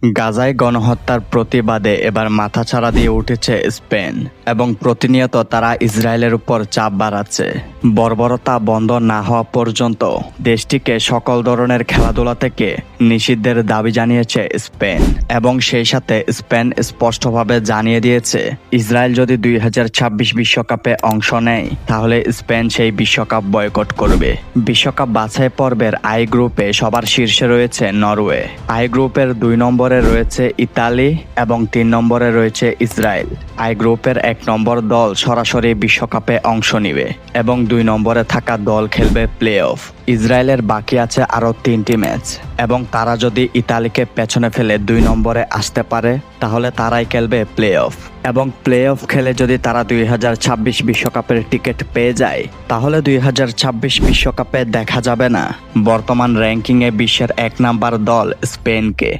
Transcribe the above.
গাজায় গণহত্যার প্রতিবাদে এবার মাথাচাড়া দিয়ে উঠেছে স্পেন এবং প্রতিনিয়ত তারা ইসরায়েলের উপর চাপ বাড়াচ্ছে। বর্বরতা বন্ধ না হওয়া পর্যন্ত দেশটিকে সকল ধরনের খেলাধুলা থেকে নিষিদ্ধের দাবি জানিয়েছে স্পেন এবং সেই সাথে স্পেন স্পষ্টভাবে জানিয়ে দিয়েছে ইসরায়েল যদি 2026 বিশ্বকাপে অংশ নেয় তাহলে স্পেন সেই বিশ্বকাপ বয়কট করবে। বিশ্বকাপ বাছাই পর্বের আই গ্রুপে সবার শীর্ষে রয়েছে নরওয়ে। আই গ্রুপের 2 নম্বরে রয়েছে ইতালি এবং 3 নম্বরে রয়েছে ইসরায়েল। আই গ্রুপের 1 নম্বর দল সরাসরি বিশ্বকাপে অংশ নিবে এবং 2 নম্বরে থাকা দল খেলবে প্লে অফ। ইসরায়েলের বাকি আছে আরও 3টি ম্যাচ এবং তারা যদি ইতালিকে পেছনে ফেলে 2 নম্বরে আসতে পারে তাহলে তারাই খেলবে প্লে অফ এবং প্লে অফ খেলে যদি তারা 2026 বিশ্বকাপের টিকিট পেয়ে যায় তাহলে 2026 বিশ্বকাপে দেখা যাবে না বর্তমান র্যাঙ্কিংয়ে বিশ্বের 1 নাম্বার দল স্পেনকে।